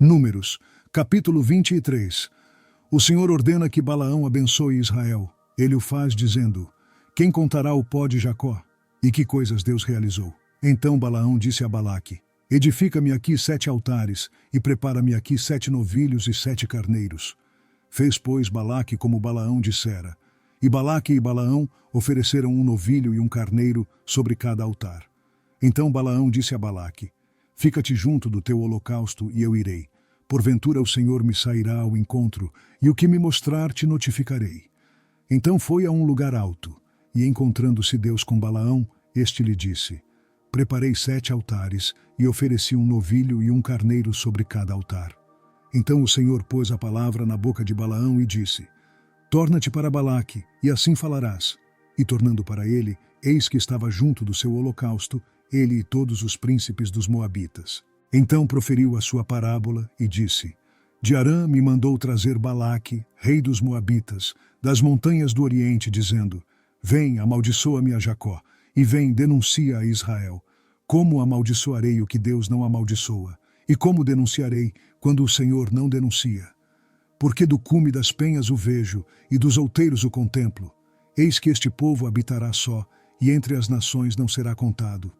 Números, capítulo 23. O Senhor ordena que Balaão abençoe Israel. Ele o faz dizendo: quem contará o pó de Jacó? E que coisas Deus realizou? Então Balaão disse a Balaque: edifica-me aqui 7 altares, e prepara-me aqui 7 novilhos e 7 carneiros. Fez, pois, Balaque como Balaão dissera. E Balaque e Balaão ofereceram um novilho e um carneiro sobre cada altar. Então Balaão disse a Balaque: fica-te junto do teu holocausto, e eu irei. Porventura o Senhor me sairá ao encontro, e o que me mostrar te notificarei. Então foi a um lugar alto, e encontrando-se Deus com Balaão, este lhe disse: preparei 7 altares, e ofereci um novilho e um carneiro sobre cada altar. Então o Senhor pôs a palavra na boca de Balaão e disse: torna-te para Balaque, e assim falarás. E tornando para ele, eis que estava junto do seu holocausto, ele e todos os príncipes dos Moabitas. Então proferiu a sua parábola e disse: de Arã me mandou trazer Balaque, rei dos Moabitas, das montanhas do Oriente, dizendo: vem, amaldiçoa-me a Jacó, e vem, denuncia a Israel. Como amaldiçoarei o que Deus não amaldiçoa? E como denunciarei, quando o Senhor não denuncia? Porque do cume das penhas o vejo, e dos outeiros o contemplo. Eis que este povo habitará só, e entre as nações não será contado.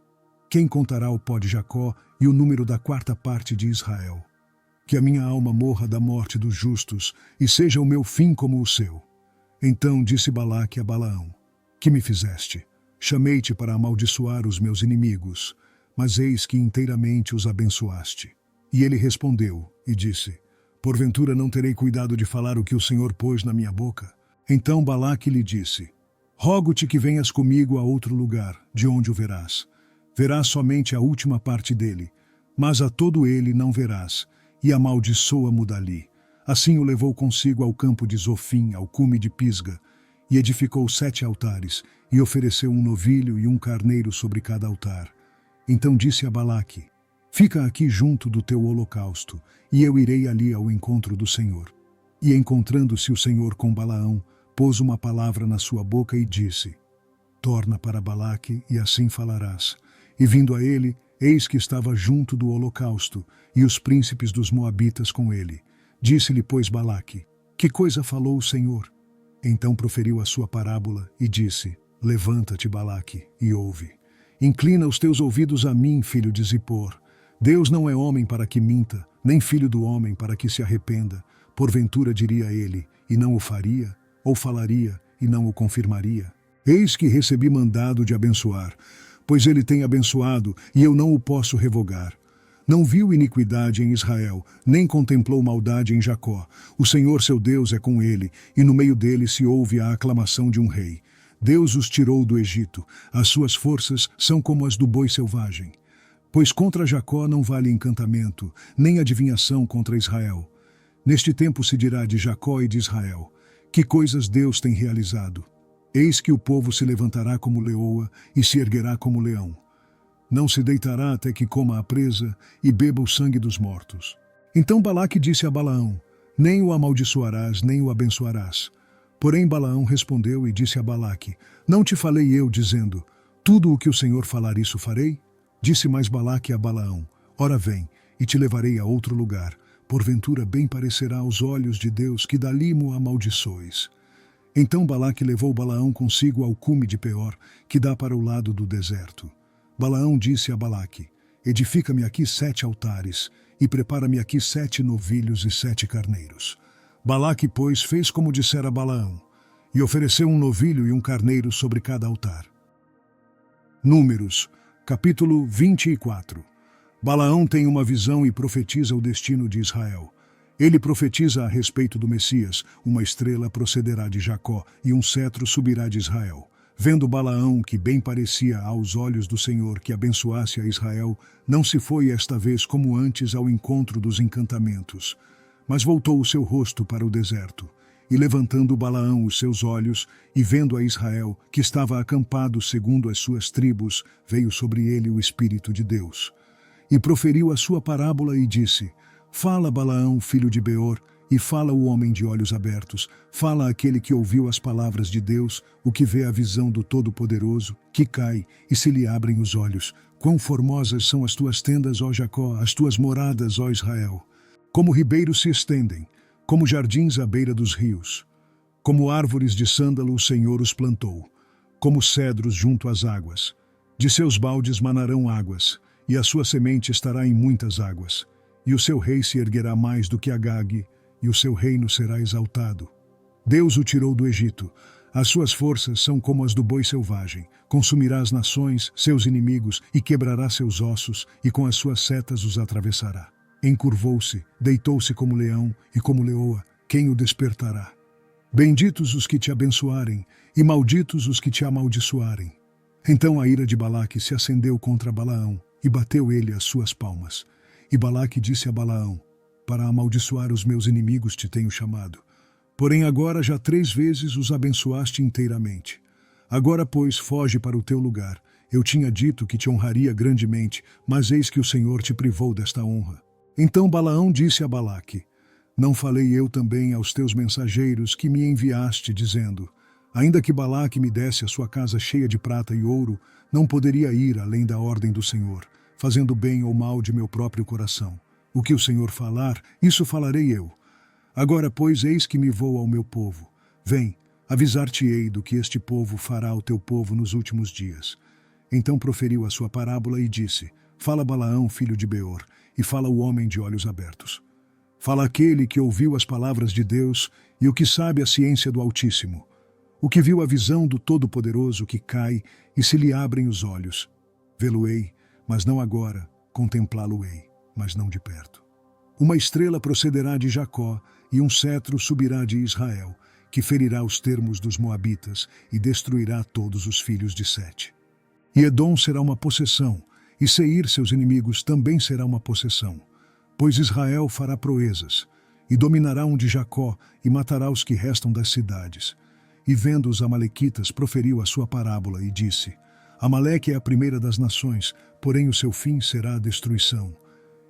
Quem contará o pó de Jacó e o número da 4ª parte de Israel? Que a minha alma morra da morte dos justos, e seja o meu fim como o seu. Então disse Balaque a Balaão: que me fizeste? Chamei-te para amaldiçoar os meus inimigos, mas eis que inteiramente os abençoaste. E ele respondeu e disse: porventura não terei cuidado de falar o que o Senhor pôs na minha boca? Então Balaque lhe disse: rogo-te que venhas comigo a outro lugar, de onde o verás. Verás somente a última parte dele, mas a todo ele não verás, e amaldiçoa-mo dali. Assim o levou consigo ao campo de Zofim, ao cume de Pisga, e edificou 7 altares, e ofereceu um novilho e um carneiro sobre cada altar. Então disse a Balaque: fica aqui junto do teu holocausto, e eu irei ali ao encontro do Senhor. E encontrando-se o Senhor com Balaão, pôs uma palavra na sua boca e disse: torna para Balaque, e assim falarás. E vindo a ele, eis que estava junto do holocausto, e os príncipes dos Moabitas com ele. Disse-lhe, pois, Balaque: que coisa falou o Senhor? Então proferiu a sua parábola e disse: levanta-te, Balaque, e ouve. Inclina os teus ouvidos a mim, filho de Zippor. Deus não é homem para que minta, nem filho do homem para que se arrependa. Porventura diria ele, e não o faria? Ou falaria, e não o confirmaria? Eis que recebi mandado de abençoar, pois ele tem abençoado, e eu não o posso revogar. Não viu iniquidade em Israel, nem contemplou maldade em Jacó. O Senhor seu Deus é com ele, e no meio dele se ouve a aclamação de um rei. Deus os tirou do Egito, as suas forças são como as do boi selvagem. Pois contra Jacó não vale encantamento, nem adivinhação contra Israel. Neste tempo se dirá de Jacó e de Israel: que coisas Deus tem realizado! Eis que o povo se levantará como leoa e se erguerá como leão. Não se deitará até que coma a presa e beba o sangue dos mortos. Então Balaque disse a Balaão: nem o amaldiçoarás, nem o abençoarás. Porém Balaão respondeu e disse a Balaque: não te falei eu, dizendo: tudo o que o Senhor falar, isso farei? Disse mais Balaque a Balaão: ora vem, e te levarei a outro lugar. Porventura bem parecerá aos olhos de Deus que dali mo amaldiçoes. Então Balaque levou Balaão consigo ao cume de Peor, que dá para o lado do deserto. Balaão disse a Balaque: edifica-me aqui 7 altares, e prepara-me aqui 7 novilhos e 7 carneiros. Balaque, pois, fez como dissera Balaão, e ofereceu um novilho e um carneiro sobre cada altar. Números, capítulo 24. Balaão tem uma visão e profetiza o destino de Israel. Ele profetiza a respeito do Messias: uma estrela procederá de Jacó, e um cetro subirá de Israel. Vendo Balaão que bem parecia aos olhos do Senhor que abençoasse a Israel, não se foi esta vez como antes ao encontro dos encantamentos, mas voltou o seu rosto para o deserto. E levantando Balaão os seus olhos, e vendo a Israel, que estava acampado segundo as suas tribos, veio sobre ele o Espírito de Deus. E proferiu a sua parábola e disse: fala, Balaão, filho de Beor, e fala o homem de olhos abertos, fala aquele que ouviu as palavras de Deus, o que vê a visão do Todo-Poderoso, que cai e se lhe abrem os olhos. Quão formosas são as tuas tendas, ó Jacó, as tuas moradas, ó Israel! Como ribeiros se estendem, como jardins à beira dos rios. Como árvores de sândalo o Senhor os plantou, como cedros junto às águas. De seus baldes manarão águas, e a sua semente estará em muitas águas. E o seu rei se erguerá mais do que Agag, e o seu reino será exaltado. Deus o tirou do Egito. As suas forças são como as do boi selvagem. Consumirá as nações, seus inimigos, e quebrará seus ossos, e com as suas setas os atravessará. Encurvou-se, deitou-se como leão, e como leoa, quem o despertará? Benditos os que te abençoarem, e malditos os que te amaldiçoarem. Então a ira de Balaque se acendeu contra Balaão, e bateu ele as suas palmas. E Balaque disse a Balaão: para amaldiçoar os meus inimigos te tenho chamado. Porém agora já 3 vezes os abençoaste inteiramente. Agora, pois, foge para o teu lugar. Eu tinha dito que te honraria grandemente, mas eis que o Senhor te privou desta honra. Então Balaão disse a Balaque: não falei eu também aos teus mensageiros que me enviaste, dizendo: ainda que Balaque me desse a sua casa cheia de prata e ouro, não poderia ir além da ordem do Senhor, fazendo bem ou mal de meu próprio coração. O que o Senhor falar, isso falarei eu. Agora, pois, eis que me vou ao meu povo. Vem, avisar-te-ei do que este povo fará ao teu povo nos últimos dias. Então proferiu a sua parábola e disse: fala Balaão, filho de Beor, e fala o homem de olhos abertos. Fala aquele que ouviu as palavras de Deus e o que sabe a ciência do Altíssimo, o que viu a visão do Todo-Poderoso que cai e se lhe abrem os olhos. Vê-lo-ei, mas não agora, contemplá-lo-ei, mas não de perto. Uma estrela procederá de Jacó e um cetro subirá de Israel, que ferirá os termos dos moabitas e destruirá todos os filhos de Sete. E Edom será uma possessão, e Seir, seus inimigos, também será uma possessão. Pois Israel fará proezas, e dominará um de Jacó, e matará os que restam das cidades. E vendo os amalequitas, proferiu a sua parábola e disse: Amaleque é a primeira das nações, porém o seu fim será a destruição.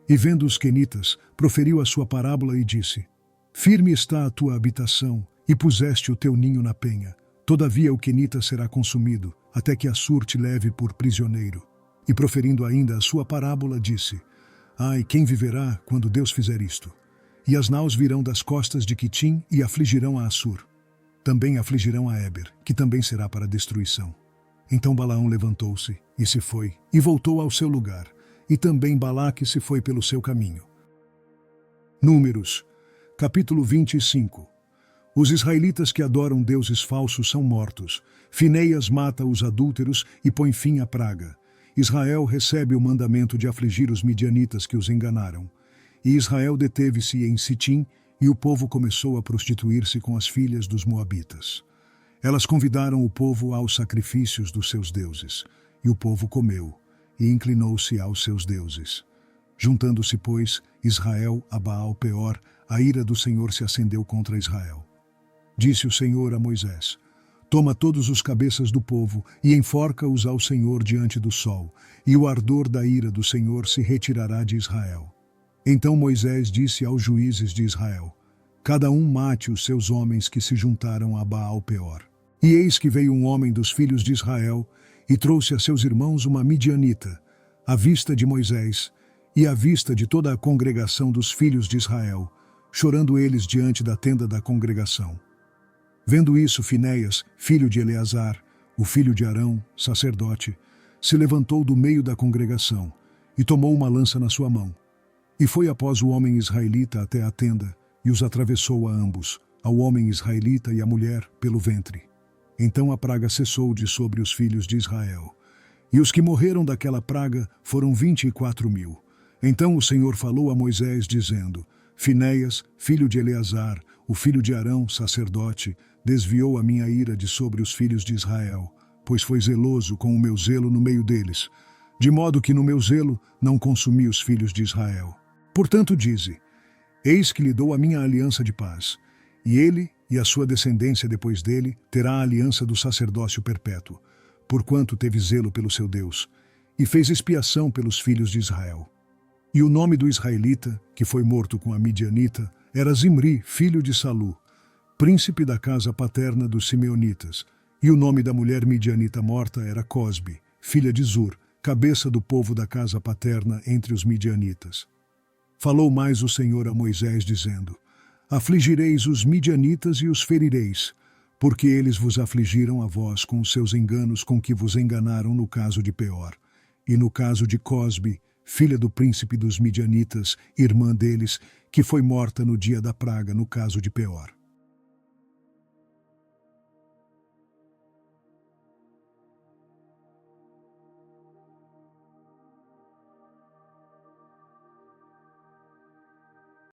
E vendo os quenitas, proferiu a sua parábola e disse: firme está a tua habitação, e puseste o teu ninho na penha. Todavia o quenita será consumido, até que Assur te leve por prisioneiro. E proferindo ainda a sua parábola, disse: ai, quem viverá quando Deus fizer isto? E as naus virão das costas de Quitim e afligirão a Assur. Também afligirão a Éber, que também será para destruição. Então Balaão levantou-se e se foi, e voltou ao seu lugar, e também Balaque se foi pelo seu caminho. Números, capítulo 25. Os israelitas que adoram deuses falsos são mortos. Fineias mata os adúlteros e põe fim à praga. Israel recebe o mandamento de afligir os midianitas que os enganaram. E Israel deteve-se em Sitim, e o povo começou a prostituir-se com as filhas dos moabitas. Elas convidaram o povo aos sacrifícios dos seus deuses, e o povo comeu, e inclinou-se aos seus deuses. Juntando-se, pois, Israel a Baal-Peor, a ira do Senhor se acendeu contra Israel. Disse o Senhor a Moisés: toma todos os cabeças do povo e enforca-os ao Senhor diante do sol, e o ardor da ira do Senhor se retirará de Israel. Então Moisés disse aos juízes de Israel: cada um mate os seus homens que se juntaram a Baal-Peor. E eis que veio um homem dos filhos de Israel e trouxe a seus irmãos uma midianita, à vista de Moisés e à vista de toda a congregação dos filhos de Israel, chorando eles diante da tenda da congregação. Vendo isso, Finéias, filho de Eleazar, o filho de Arão, sacerdote, se levantou do meio da congregação e tomou uma lança na sua mão. E foi após o homem israelita até a tenda e os atravessou a ambos, ao homem israelita e à mulher, pelo ventre. Então a praga cessou de sobre os filhos de Israel. E os que morreram daquela praga foram 24.000. Então o Senhor falou a Moisés, dizendo: Finéias, filho de Eleazar, o filho de Arão, sacerdote, desviou a minha ira de sobre os filhos de Israel, pois foi zeloso com o meu zelo no meio deles, de modo que no meu zelo não consumi os filhos de Israel. Portanto dize: eis que lhe dou a minha aliança de paz, e ele e a sua descendência depois dele terá a aliança do sacerdócio perpétuo, porquanto teve zelo pelo seu Deus, e fez expiação pelos filhos de Israel. E o nome do israelita, que foi morto com a midianita, era Zimri, filho de Salu, príncipe da casa paterna dos simeonitas, e o nome da mulher midianita morta era Cosbe, filha de Zur, cabeça do povo da casa paterna entre os midianitas. Falou mais o Senhor a Moisés, dizendo: Afligireis os midianitas e os ferireis, porque eles vos afligiram a vós com os seus enganos com que vos enganaram no caso de Peor, e no caso de Cosbe, filha do príncipe dos midianitas, irmã deles, que foi morta no dia da praga no caso de Peor.